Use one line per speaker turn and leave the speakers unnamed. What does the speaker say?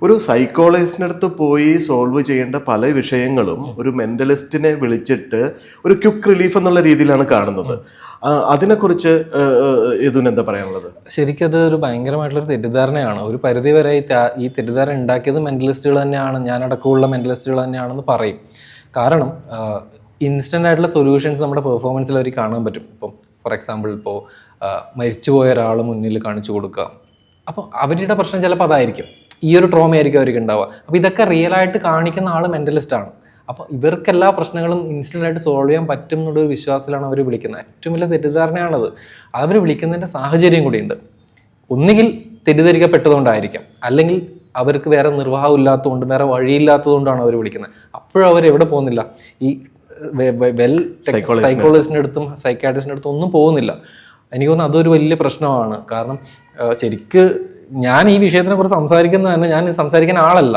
ഒരു സൈക്കോളജിസ്റ്റിനടുത്ത് പോയി സോൾവ് ചെയ്യേണ്ട പല വിഷയങ്ങളും ഒരു മെന്റലിസ്റ്റിനെ വിളിച്ചിട്ട് ഒരു ക്വിക്ക് റിലീഫ് എന്നുള്ള രീതിയിലാണ് കാണുന്നത്. അതിനെക്കുറിച്ച് ഇതിന് എന്താ പറയാനുള്ളത്?
ശരിക്കും അത് ഒരു ഭയങ്കരമായിട്ടുള്ളൊരു തെറ്റിദ്ധാരണയാണ്. ഒരു പരിധി വരെ ഈ തെറ്റിദ്ധാരണ ഉണ്ടാക്കിയത് മെന്റലിസ്റ്റുകൾ തന്നെയാണ്, ഞാനടക്കമുള്ള മെന്റലിസ്റ്റുകൾ തന്നെയാണെന്ന് പറയും. കാരണം ഇൻസ്റ്റന്റ് ആയിട്ടുള്ള സൊല്യൂഷൻസ് നമ്മുടെ പെർഫോമൻസിൽ അവർ കാണാൻ പറ്റും. ഇപ്പം ഫോർ എക്സാമ്പിൾ ഇപ്പോൾ മരിച്ചുപോയ ഒരാൾ മുന്നിൽ കാണിച്ചു കൊടുക്കുക, അപ്പോൾ അവരുടെ പ്രശ്നം ചിലപ്പോൾ അതായിരിക്കും, ഈ ഒരു ട്രോമ ആയിരിക്കും അവർക്ക് ഉണ്ടാവുക. അപ്പോൾ ഇതൊക്കെ റിയൽ ആയിട്ട് കാണിക്കുന്ന ആൾ മെന്റലിസ്റ്റ് ആണ്. അപ്പോൾ ഇവർക്ക് എല്ലാ പ്രശ്നങ്ങളും ഇൻസ്റ്റന്റ് ആയിട്ട് സോൾവ് ചെയ്യാൻ പറ്റും എന്നുള്ളൊരു വിശ്വാസത്തിലാണ് അവർ വിളിക്കുന്നത്. ഏറ്റവും വലിയ തെറ്റിദ്ധാരണയാണത്. അവർ വിളിക്കുന്നതിൻ്റെ സാഹചര്യം കൂടിയുണ്ട്. ഒന്നുകിൽ തെറ്റിദ്ധരിക്കപ്പെട്ടതുകൊണ്ടായിരിക്കാം, അല്ലെങ്കിൽ അവർക്ക് വേറെ നിർവാഹം ഇല്ലാത്തതുകൊണ്ട്, വേറെ വഴിയില്ലാത്തതുകൊണ്ടാണ് അവർ വിളിക്കുന്നത്. അപ്പോഴും അവർ എവിടെ പോകുന്നില്ല, ഈ സൈക്കോളജിസ്റ്റിൻ്റെ അടുത്തും സൈക്കാട്രിസ്റ്റിൻ്റെ അടുത്തും ഒന്നും പോകുന്നില്ല. എനിക്ക് തോന്നുന്നു അതൊരു വലിയ പ്രശ്നമാണ്. കാരണം ശരിക്ക് ഞാൻ ഈ വിഷയത്തിനെ കുറിച്ച് സംസാരിക്കുന്നത് തന്നെ, ഞാൻ സംസാരിക്കുന്ന ആളല്ല,